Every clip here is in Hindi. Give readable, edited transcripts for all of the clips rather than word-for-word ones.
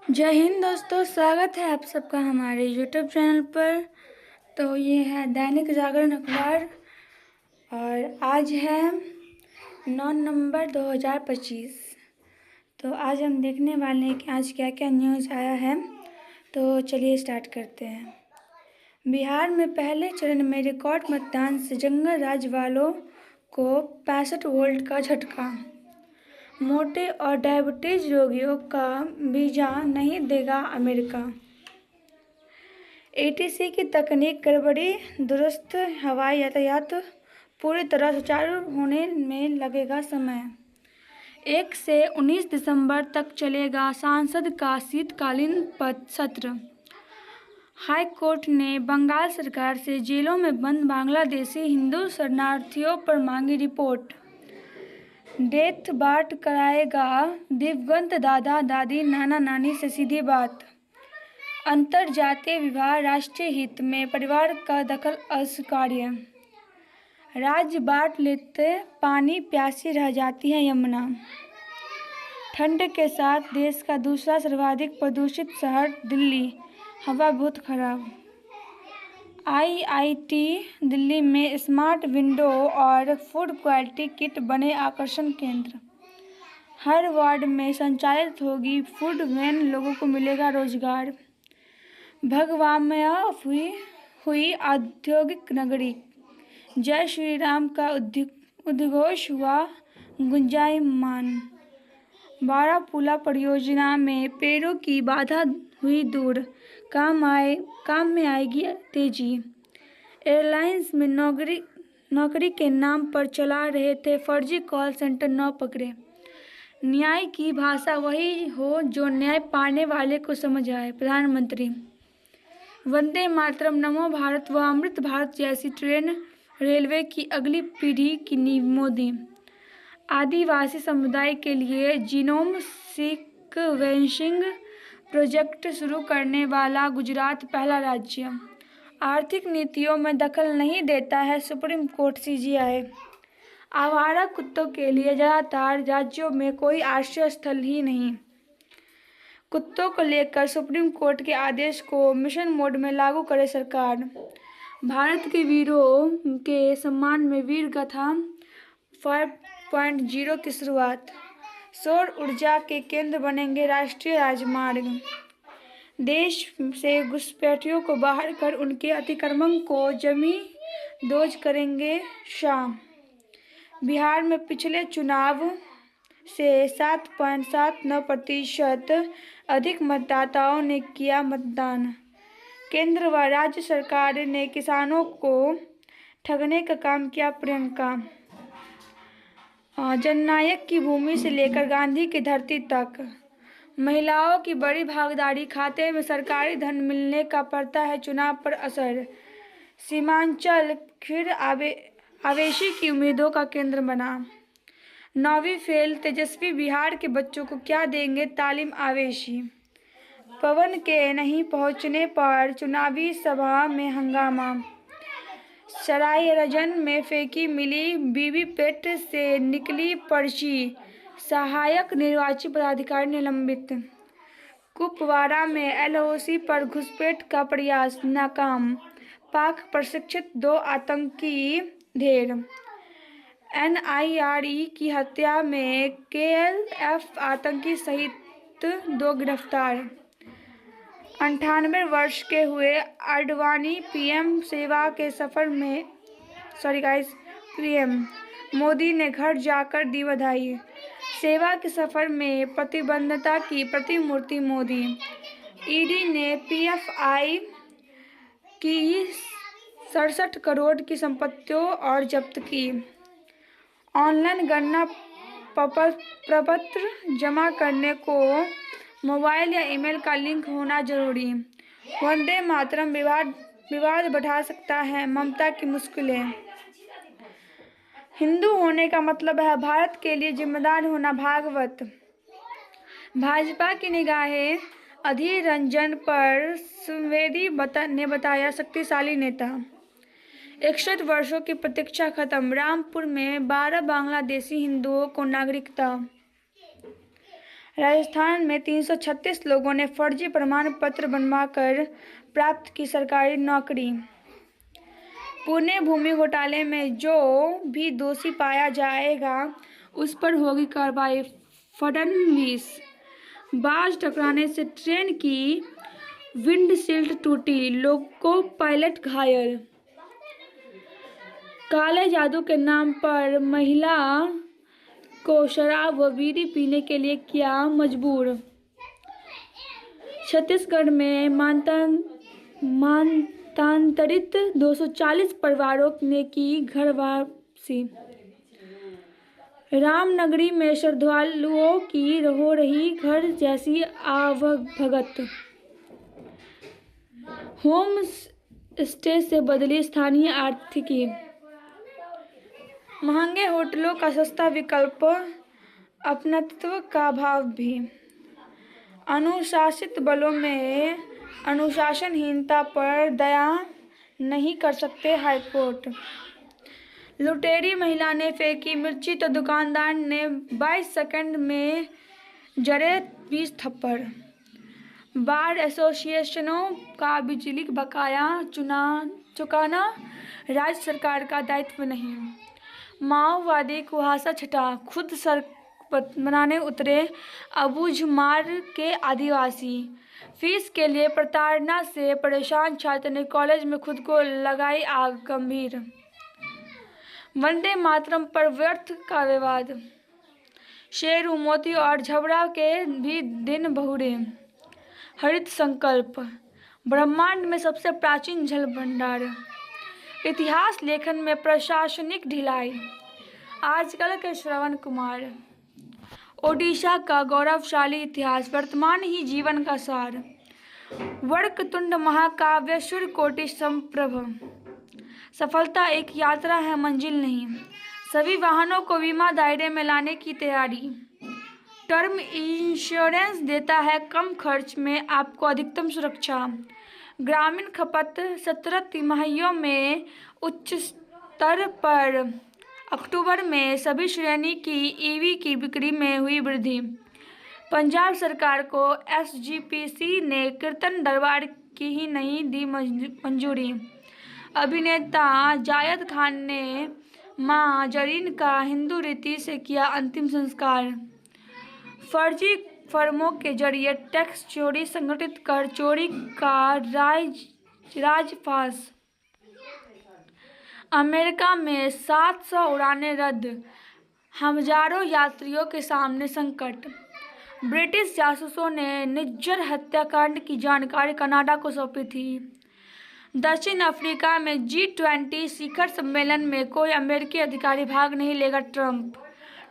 जय हिंद दोस्तों, स्वागत है आप सबका हमारे यूट्यूब चैनल पर। तो ये है दैनिक जागरण अखबार और आज है 9 नवंबर 2025। तो आज हम देखने वाले हैं कि आज क्या क्या न्यूज़ आया है। तो चलिए स्टार्ट करते हैं। बिहार में पहले चरण में रिकॉर्ड मतदान से जंगल राज वालों को 65 वोल्ट का झटका। मोटे और डायबिटीज रोगियों का वीजा नहीं देगा अमेरिका। एटीसी की तकनीक गड़बड़ी दुरुस्त, हवाई यातायात पूरी तरह सुचारू होने में लगेगा समय। 1 से 19 दिसंबर तक चलेगा सांसद का शीतकालीन सत्र। हाई कोर्ट ने बंगाल सरकार से जेलों में बंद बांग्लादेशी हिंदू शरणार्थियों पर मांगी रिपोर्ट। डेथ बाट कराएगा दिवंगत दादा दादी नाना नानी से सीधी बात। अंतरजातीय विवाह राष्ट्रीय हित में, परिवार का दखल अस्वीकार्य। राज्य बांट लेते पानी प्यासी रह जाती है यमुना। ठंड के साथ देश का दूसरा सर्वाधिक प्रदूषित शहर दिल्ली, हवा बहुत खराब। आईआईटी दिल्ली में स्मार्ट विंडो और फूड क्वालिटी किट बने आकर्षण केंद्र। हर वार्ड में संचालित होगी फूड वैन, लोगों को मिलेगा रोजगार। भगवामया हुई औद्योगिक नगरी, जय श्री राम का उद्घोष हुआ गुंजायमान। बारापुला परियोजना में पेड़ों की बाधा हुई दूर, काम में आएगी तेजी। एयरलाइंस में नौकरी के नाम पर चला रहे थे फर्जी कॉल सेंटर, 9 पकड़े। न्याय की भाषा वही हो जो न्याय पाने वाले को समझ आए, प्रधानमंत्री। वंदे मातरम, नमो भारत व अमृत भारत जैसी ट्रेन रेलवे की अगली पीढ़ी की नींव मोदी। आदिवासी समुदाय के लिए जीनोम सीक्वेंसिंग प्रोजेक्ट शुरू करने वाला गुजरात पहला राज्य। आर्थिक नीतियों में दखल नहीं देता है सुप्रीम कोर्ट सीजीआई। आवारा कुत्तों के लिए ज़्यादातर राज्यों में कोई आश्रय स्थल ही नहीं। कुत्तों को लेकर सुप्रीम कोर्ट के आदेश को मिशन मोड में लागू करे सरकार। भारत के वीरों के सम्मान में वीर गाथा 5.0 की शुरुआत। सौर ऊर्जा के केंद्र बनेंगे राष्ट्रीय राजमार्ग। देश से घुसपैठियों को बाहर कर उनके अतिक्रमण को जमींदोज करेंगे शाह। बिहार में पिछले चुनाव से 7.79% अधिक मतदाताओं ने किया मतदान। केंद्र व राज्य सरकार ने किसानों को ठगने का काम किया, प्रियंका। जननायक की भूमि से लेकर गांधी की धरती तक महिलाओं की बड़ी भागीदारी, खाते में सरकारी धन मिलने का पड़ता है चुनाव पर असर। सीमांचल फिर आवेशी की उम्मीदों का केंद्र बना। 9वीं फेल तेजस्वी बिहार के बच्चों को क्या देंगे तालीम, आवेशी। पवन के नहीं पहुंचने पर चुनावी सभा में हंगामा। सरायरंजन में फेंकी मिली वीवीपैट से निकली पर्ची, सहायक निर्वाची पदाधिकारी निलंबित। कुपवाड़ा में एलओसी पर घुसपैठ का प्रयास नाकाम, पाक प्रशिक्षित 2 आतंकी ढेर। एनआईआरई की हत्या में केएलएफ आतंकी सहित 2 गिरफ्तार। 98 वर्ष के हुए आडवाणी, पीएम सेवा के सफर में पीएम मोदी ने घर जाकर दी बधाई। सेवा के सफर में प्रतिबद्धता की प्रतिमूर्ति मोदी। ईडी ने पीएफआई की 67 करोड़ की संपत्तियों और जब्त की। ऑनलाइन गणना प्रपत्र जमा करने को मोबाइल या ईमेल का लिंक होना जरूरी। वंदे मातरम विवाद बढ़ा सकता है, ममता की मुश्किलें। हिंदू होने का मतलब है भारत के लिए जिम्मेदार होना, भागवत। भाजपा की निगाहें अधीर रंजन पर, सुवेदी ने बताया शक्तिशाली नेता। 61 वर्षों की प्रतीक्षा खत्म, रामपुर में 12 बांग्लादेशी हिंदुओं को नागरिकता। राजस्थान में 336 लोगों ने फर्जी प्रमाण पत्र बनवाकर प्राप्त की सरकारी नौकरी। पुणे भूमि घोटाले में जो भी दोषी पाया जाएगा उस पर होगी कार्रवाई, फडणवीस। बाज टकराने से ट्रेन की विंडशील्ड टूटी, लोको पायलट घायल। काले जादू के नाम पर महिला को शराब व बीड़ी पीने के लिए किया मजबूर। छत्तीसगढ़ में मतांतरित 240 परिवारों ने की घर वापसी। रामनगरी में श्रद्धालुओं की हो रही घर जैसी आवभगत। होम स्टे से बदली स्थानीय आर्थिकी। महंगे होटलों का सस्ता विकल्प, अपनत्व का भाव भी। अनुशासित बलों में अनुशासनहीनता पर दया नहीं कर सकते हाईकोर्ट। लुटेरी महिला ने फेंकी मिर्ची तो दुकानदार ने 22 सेकंड में जड़े 20 थप्पड़। बार एसोसिएशनों का बिजली बकाया चुकाना राज्य सरकार का दायित्व नहीं। माओवादी कुहासा छटा, खुद सड़क बनाने उतरे अबूझमार के आदिवासी। फीस के लिए प्रताड़ना से परेशान छात्र ने कॉलेज में खुद को लगाई आग, गंभीर। वंदे मातरम पर व्यर्थ का विवाद। शेरू, मोती और झबरा के भी दिन बहुरे। हरित संकल्प, ब्रह्मांड में सबसे प्राचीन जल भंडार। इतिहास लेखन में प्रशासनिक ढिलाई, आजकल के श्रवण कुमार। ओडिशा का गौरवशाली इतिहास, वर्तमान ही जीवन का सार। वक्रतुंड महाकाव्य, सूर्य कोटि समप्रभ। सफलता एक यात्रा है, मंजिल नहीं। सभी वाहनों को बीमा दायरे में लाने की तैयारी। टर्म इंश्योरेंस देता है कम खर्च में आपको अधिकतम सुरक्षा। ग्रामीण खपत 17 तिमाहियों में उच्च स्तर पर। अक्टूबर में सभी श्रेणी की ईवी की बिक्री में हुई वृद्धि। पंजाब सरकार को एसजीपीसी ने कीर्तन दरबार की ही नहीं दी मंजूरी। अभिनेता जायद खान ने मां जरीन का हिंदू रीति से किया अंतिम संस्कार। फर्जी फर्मों के जरिए टैक्स चोरी संगठित कर चोरी का राजफास। अमेरिका में 700 उड़ानें रद्द, हजारों यात्रियों के सामने संकट। ब्रिटिश जासूसों ने निज्जर हत्याकांड की जानकारी कनाडा को सौंपी थी। दक्षिण अफ्रीका में G20 शिखर सम्मेलन में कोई अमेरिकी अधिकारी भाग नहीं लेगा,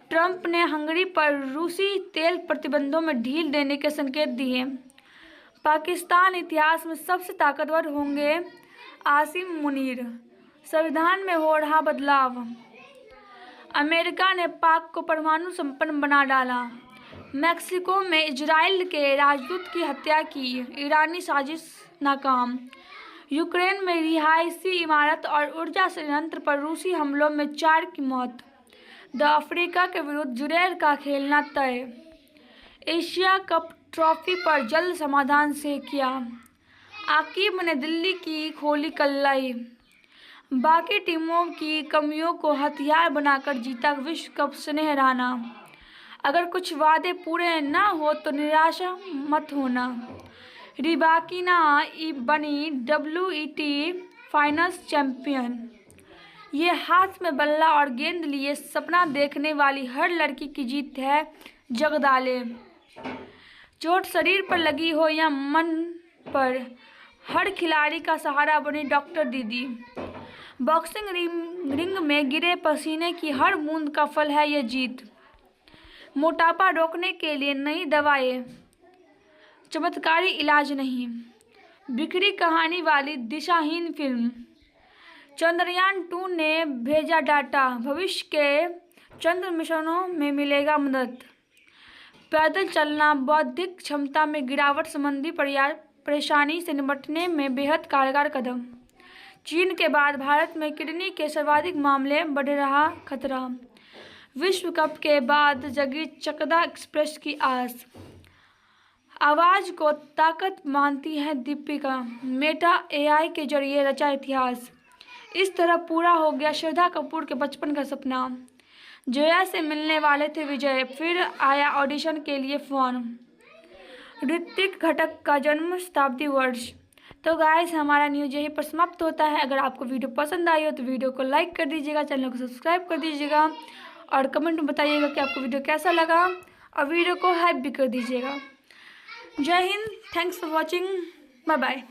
ट्रंप ने हंगरी पर रूसी तेल प्रतिबंधों में ढील देने के संकेत दिए। पाकिस्तान इतिहास में सबसे ताकतवर होंगे, आसिम मुनीर। संविधान में हो रहा बदलाव। अमेरिका ने पाक को परमाणु संपन्न बना डाला। मैक्सिको में इजराइल के राजदूत की हत्या की, ईरानी साजिश नाकाम। यूक्रेन में रिहायशी इमारत और ऊर्जा संयंत्र पर रूसी हमलों में 4 की मौत। द अफ्रीका के विरुद्ध जुरैल का खेलना तय। एशिया कप ट्रॉफी पर जल्द समाधान से किया। आकिब ने दिल्ली की खोली कलाई। बाकी टीमों की कमियों को हथियार बनाकर जीता विश्व कप स्नेहराना। अगर कुछ वादे पूरे न हो तो निराशा मत होना। रिबाकिना बनी WET फाइनल्स चैंपियन। ये हाथ में बल्ला और गेंद लिए सपना देखने वाली हर लड़की की जीत है, जगदाले। चोट शरीर पर लगी हो या मन पर, हर खिलाड़ी का सहारा बनी डॉक्टर दीदी। बॉक्सिंग रिंग में गिरे पसीने की हर बूंद का फल है ये जीत। मोटापा रोकने के लिए नई दवाएं, चमत्कारी इलाज नहीं। बिखरी कहानी वाली दिशाहीन फिल्म। चंद्रयान 2 ने भेजा डाटा, भविष्य के चंद्र मिशनों में मिलेगा मदद। पैदल चलना बौद्धिक क्षमता में गिरावट संबंधी परेशानी से निपटने में बेहद कारगर कदम। चीन के बाद भारत में किडनी के सर्वाधिक मामले, बढ़ रहा खतरा। विश्व कप के बाद जगी चकदा एक्सप्रेस की आस। आवाज को ताकत मानती है दीपिका, मेटा एआई के जरिए रचा इतिहास। इस तरह पूरा हो गया श्रद्धा कपूर के बचपन का सपना। जोया से मिलने वाले थे विजय, फिर आया ऑडिशन के लिए फोन। ऋतिक घटक का जन्म शताब्दी वर्ष। तो गाइस हमारा न्यूज़ यहीं पर समाप्त होता है। अगर आपको वीडियो पसंद आई हो तो वीडियो को लाइक कर दीजिएगा, चैनल को सब्सक्राइब कर दीजिएगा और कमेंट में बताइएगा कि आपको वीडियो कैसा लगा और वीडियो को हाइप भी कर दीजिएगा। जय हिंद, thanks for watching, bye bye.